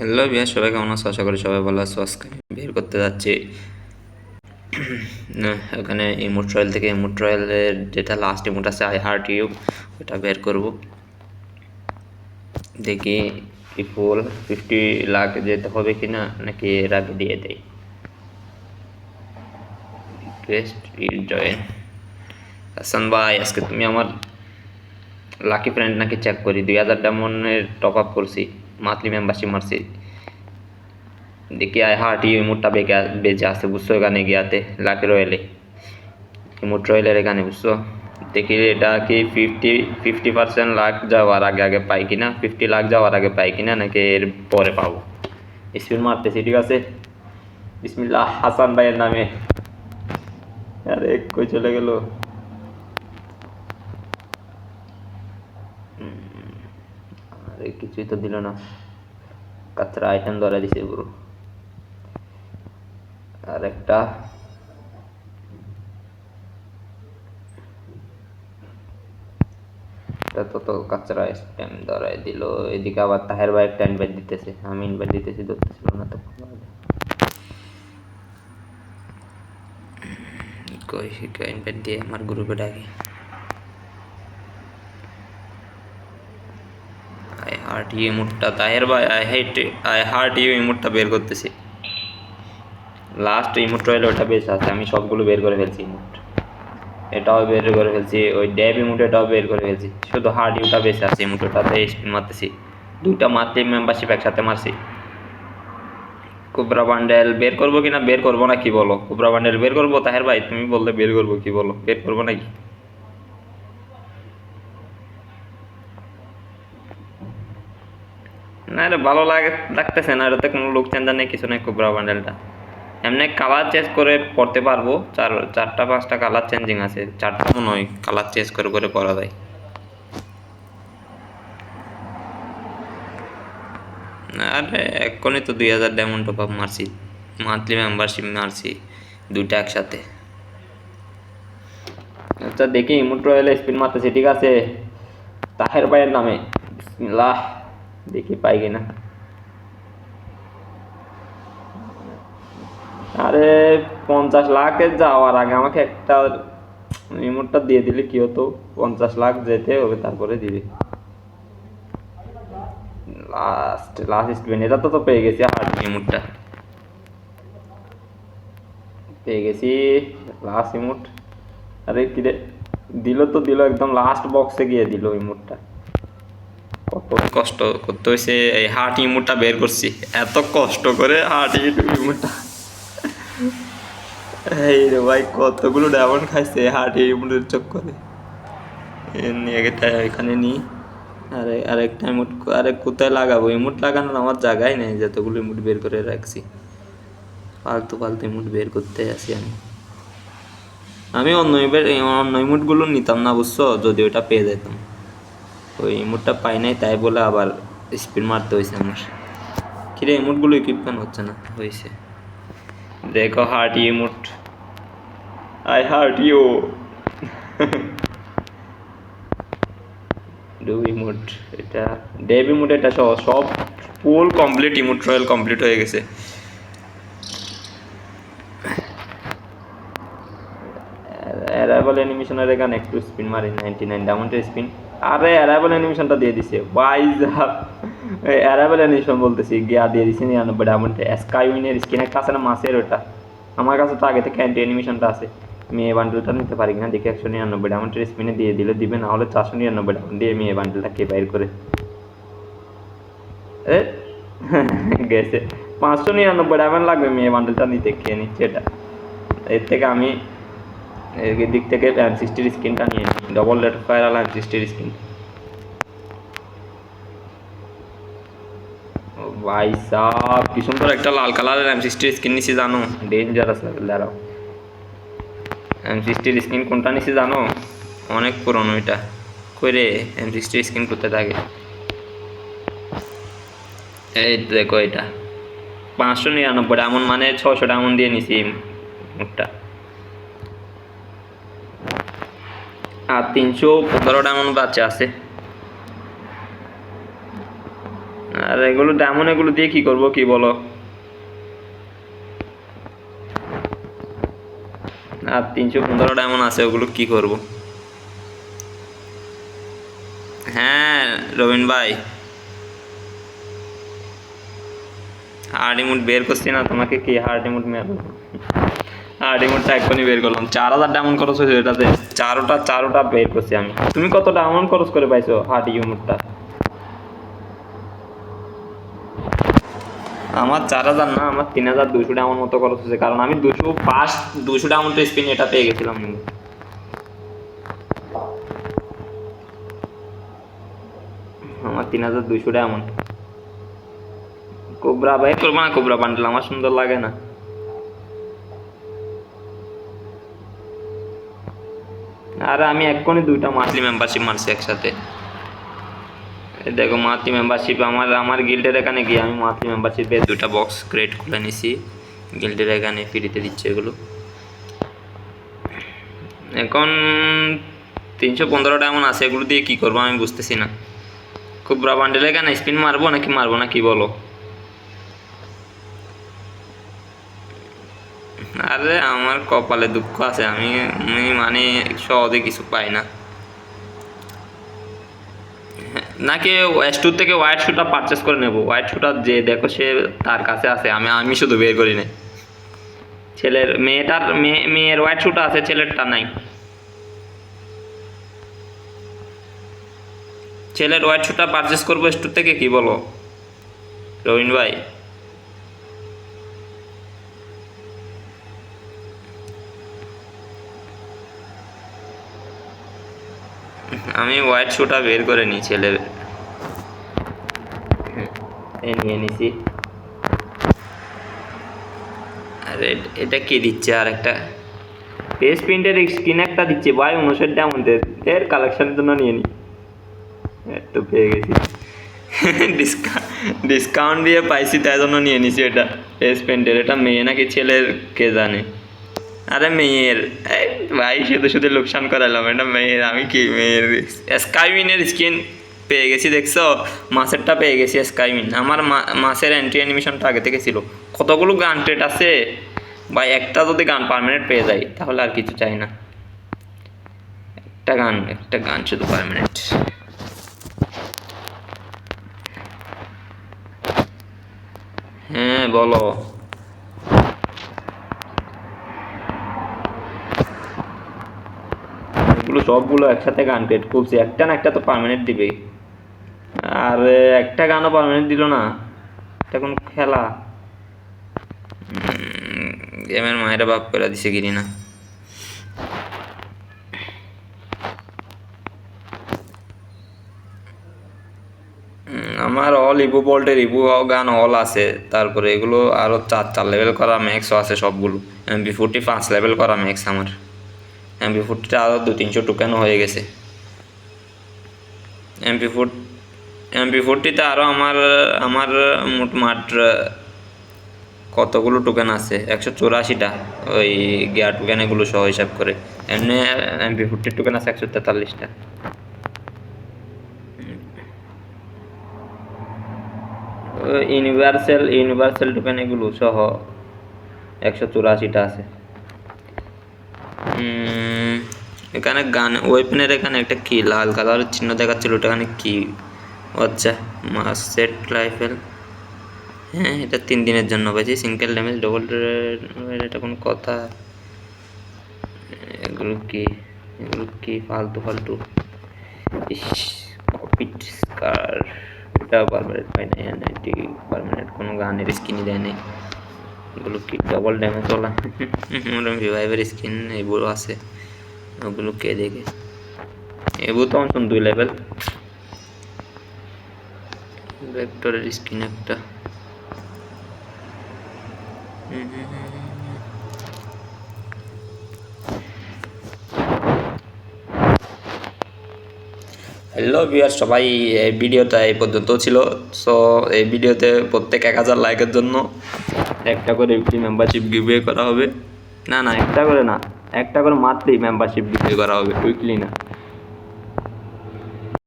Hello Bihar, সবাই কেমন আছো? আশা করি সবাই ভালো আছো। আজকে আমি বের করতে যাচ্ছি ওখানে ইমোট ট্রায়াল থেকে ইমোট ট্রায়ালের যেটা লাস্ট ইমোট আছে আই হার্ট ইউ, ওটা বের করব। দেখি কি ফুল 50 লাখ যেতে হবে কিনা, নাকি এর আগে দিয়ে দেয়। Request join. হাসান ভাই, আজকে তুমি আমার লাকি ফ্রেন্ড নাকি চেক করি। 2000 ডায়মন্ডের টপ আপ করছি, মান্থলি মেম্বারশিপ মারছি। দেখি আই হার্ট ইউ ইমোটটা বেঁচে আছে, বুঝছো? এখানে গিয়াতে লাকি রয়েলে ইমোট রয়েলের এখানে, বুঝছো? দেখি এটা কি 50% লাখ যাওয়ার আগে আগে পাই কিনা, 50 লাখ যাওয়ার আগে পাই কিনা, নাকি এর পরে পাবো। স্পিন মারতেছি, ঠিক আছে? বিসমিল্লাহ। হাসান ভাইয়ের নামে। আরে কই চলে গেল? আরে কিছুই তো দিল না, কাঁচরা আইটেম ধরা দিছে পুরো। আর একটা তত কাঁচরা আইটেম ধরাই দিল। এদিকে আবার তাহের ভাই একটা ইনভাইট দিতেছে, আমি ইনভাইট দিতেছি, ধরতেছিল না তো। কই ইনভাইট দিয়ে আমার গ্রুপে ডাকি। আই হার্ট ইউ ইমোটটা, তাহের ভাই আই হার্ট ইউ ইমোটটা বের করতেছি। লাস্ট ইমোট রয়েল ওটা বেশ আছে, আমি সবগুলো বের করে ফেলছি ইমোট। এটাও বের করে ফেলছি, ওই ড্যাব ইমোট এটাও বের করে ফেলছি, শুধু হার্ড ইউটা বেশি আছে। ইমোটটাতে স্পিন মারতেছি, দুইটা মান্থলি মেম্বারশিপ একসাথে মারছি। কুবরা বান্ডেল বের করবো কিনা, বের করবো না কি বলো? কুবরা বান্ডেল বের করবো তাহের ভাই, তুমি বললে বের করবো, কি বলো? বের করবো নাকি? না রে, ভালো লাগতেছে না, এটাতে কোনো লুক চেঞ্জার নেই, কিছু নেই। কুবরা বান্ডেলটা এমনি কালার চেঞ্জ করে পড়তে পারবো, চারটা পাঁচটা কালার চেঞ্জিং আছে, চারটা মনে হয় কালার চেঞ্জ করে করে পরা যায়। আরে এক্ষুনি তো 2000 ডায়মন্ড টপ আপ মারছি, মান্থলি মেম্বারশিপ মারছি, দুইটা একসাথে। আচ্ছা দেখি ইমোট রয়েলে স্পিন মারতেছি, ঠিক আছে? তাহের ভাইয়ের নামে বিসমিল্লাহ। দেখি পাই কিনা। আরে 50 লাখে যাওয়ার আগে আমাকে একটা ইমোটটা দিয়ে দিলে কি হতো? 50 লাখ যেতে হবে, তারপরে দিবে। লাস্ট স্পিন এটা তো পেয়ে গেছি, হার্ড ইমোটটা পেয়ে গেছি, লাস্ট ইমোট। আরে কি রে, দিল তো দিল, একদম লাস্ট বক্সে গিয়ে দিল ইমোটটা। কত কষ্ট করতে হয়েছে এই হার্ট ইমোটটা বের করছি, এত কষ্ট করে হার্ট ইমোটটা। এই রে ভাই, কতগুলো ডায়মন্ড খাইছে হার্ট ইমোটের চক্করে। নিয়ে গেতে এখানে নিই। আরে আরেকটা ইমোট, আরে কোথায় লাগাবো? ইমোট লাগানোর আমার জায়গায় নেই, যতগুলো ইমোট বের করে রাখছি। ফালতু ফালতু ইমোট বের করতে আসি আমি। আমি অন্য ইমোটগুলো নিতাম না, বুঝছো? যদি ওটা পেয়ে যেতাম। ওই ইমোটটা পাই নাই, তাই বলে আবার স্পিন মারতে হয়েছে আমার। কিরে ইমোটগুলো ইকুইপমেন্ট হচ্ছে না, হয়েছে। দেখো heart emote, I heart you. Do emote, এটা ডেভ ইমোট, এটা সব full complete emote royal complete হয়ে গেছে। অ্যারাইভাল অ্যানিমেশনের এখানে একটু স্পিন মারি, 99 ডায়মন্ডের স্পিন। আরে অ্যারাইভাল অ্যানিমেশনটা দিয়ে দিছে ভাই সাহেব। অ্যারাইভাল অ্যানিমেশন বলতেছি, গিয়া দিয়ে দিছে 99 ডায়মন্ডে। স্কাই উইনের স্কিন একটা আছে না মাসের, ওটা আমার কাছে তো আগে থেকে অ্যান্টি অ্যানিমেশনটা আছে। মেয়ে বান্ডেলটা নিতে পারি কিনা দেখে। 199 ডায়মন্ডের স্পিনে দিয়ে দিলে দিবে, না হলে 499 ডায়মন্ড দিয়ে মেয়ে বান্ডেলটা কে বাইর করে। এ গেছে, 599 ডায়মন্ড লাগবে মেয়ে বান্ডেলটা নিতে, কে নিচ্ছে এটা? এর থেকে আমি এর দিক থেকে M60 স্কিনটা নিয়ে নিই, ডবল রেড ফায়ার আলা M60 স্কিন। ভাই সাহ, কি সুন্দর একটা লাল কালারের M60 স্কিন নিছি, জানো? Dangerous level. দাঁড়াও, M60 স্কিন কোনটা নিছি জানো? অনেক পুরনো এটা। কই রে, M60 স্কিন কোথায় থাকে? এই দেখো এটা, 599 ডায়মন্ড, মানে 600 ডায়মন্ড দিয়ে নিছি মুখটা। আর 315 ডায়মন্ড বাচ্চা আছে। আর এগুলো ডায়মন্ড এগুলো দিয়ে কি করব কি বলো? আর 315 ডায়মন্ড আছে, ওগুলো কি করব? হ্যাঁ রবিন ভাই, হার্ড ইমোট বের করছি না তোমাকে, কি হার্ড ইমোট মেরো? হার্ড ইমোটটা এক্ষুনি বের করলাম। 4000 ডায়মন্ড খরচ হয়েছে এটাতে, চারোটা বের করছি আমি। তুমি কত ডায়মন্ড খরচ করে পাইছো হার্ড ইমোটটা? আমার 4000 না, আমার 3200 ডায়মন্ড মতো খরচ হয়েছে, কারণ আমি 200 ডায়মন্ড স্পিন এটা পেয়ে গেছিলাম। আমার 3200 ডায়মন্ড। কোবরা ভাই করবো না, কোবরা বান্ডেল আমার সুন্দর লাগে না। আর আমি এক্ষুনি 2টা মান্থলি মেম্বারশিপ মারছি একসাথে। দেখো মান্থলি মেম্বারশিপ আমার গিল্ডের এখানে গিয়ে আমি মান্থলি মেম্বারশিপে 2টা বক্স ক্রিয়েট করে নিছি। গিল্ডের এখানে ফ্রিতে দিচ্ছে এগুলো। এখন 315 ডায়মন্ড আছে, এগুলো দিয়ে কি করবো আমি বুঝতেছি না। কোবরা বান্ডেল এখানে স্পিন মারবো না কি বলো? আরে আমার কপালে দুঃখ আছে, আমি মানে সহজে কিছু পাই না। নাকি S2 থেকে হোয়াইট শুটা পারচেস করে নেব? হোয়াইট শুটা যে দেখো সে তার কাছে আছে, আমি শুধু বের করি নাই। মেয়ের হোয়াইট শুটা আছে, ছেলেরটা নাই। ছেলের হোয়াইট শুটা পারচেস করবো S2 থেকে, কি বলো রবিন ভাই? আমি হোয়াইট শুটা বের করে নিই ছেলের, নিয়ে নিছি। আরে এটা কি দিচ্ছে? আর একটা ফেস প্রিন্টের স্কিন একটা দিচ্ছে ভাই, 59 ডায়মন্ডের। এর কালেকশনের জন্য নিয়ে নি, তো পেয়ে গেছি। ডিসকাউন্ট দিয়ে পাইছি তাই জন্য নিয়ে নিছি এটা। ফেস প্রিন্টের এটা মেয়ে নাকি ছেলের কে জানে। আরে মেয়ের, ভাই শুধু লোকসান করালাম। এটা মেয়ের, আমি কি মেয়ের স্কাইউইনের স্কিন পেয়ে গেছি, দেখছো? মাছেরটা পেয়ে গেছি স্কাইউইন। আমার মাছের এন্ট্রি অ্যানিমেশনটা আগে থেকে ছিল। কতগুলো গান ট্রেট আছে ভাই, একটা যদি গান পার্মানেন্ট পেয়ে যাই তাহলে আর কিছু চাই না। একটা গান শুধু পার্মানেন্ট। হ্যাঁ বলো। সবগুলো একসাথে গান ক্রিয়েট করছি, একটা না একটা তো পার্মানেন্ট দিবে। আর একটা গানও পার্মানেন্ট দিল না, এটা কোন খেলা? গেমের মায়েরা বাপ করে দিছে গিরি না। আমার অল ইভো বল্টের ইভো গান অল আছে, তারপরে এগুলো আরও 4 লেভেল করা ম্যাক্সও আছে সবগুলো। MP40 5 লেভেল করা ম্যাক্স আমার। MP40টা আরও 200-300 টোকেনও হয়ে গেছে। MP40তে আরও আমার মোটমাট কতগুলো টোকেন আছে? 184টা, ওই গিয়ার টোকেন এগুলো সহ হিসাব করে। এমনি MP40 টোকেন আছে 143টা। ইউনিভার্সাল টোকেন এগুলো সহ 184টা আছে। এখানে গান ওয়েপনের এখানে একটা কি লাল কালারের চিহ্ন দেখাচ্ছিল, ওটা এখানে কি? আচ্ছা, সেট রাইফেল। হ্যাঁ, এটা 3 দিনের জন্য পাইছি। সিঙ্গেল ড্যামেজ ডবল, এটা কোনো কথা? এগুলো কি ফালতু? কপিট স্কার, এটাও পারমানেন্ট পাই না। এটি পারমানেন্ট কোনো গানের স্কিনই দেয় নাই। এগুলো কি ডবল ড্যামেজ ওলা? রিভাইভের স্কিন এগুলো আছে, ওগুলো কে দেখে? এগুলো তো আমার 2 লেভেল। ভেক্টরের স্কিন একটা। হ্যালো ভিউয়ার সবাই, এই ভিডিওটা এই পর্যন্ত ছিল। সো এই ভিডিওতে প্রত্যেক 1000 লাইকের জন্য একটা করে উইকলি মেম্বারশিপ গিভওয়ে করা হবে। না একটা করে না, একটা করে মাত্রই মেম্বারশিপ গিভওয়ে করা হবে, উইকলি না।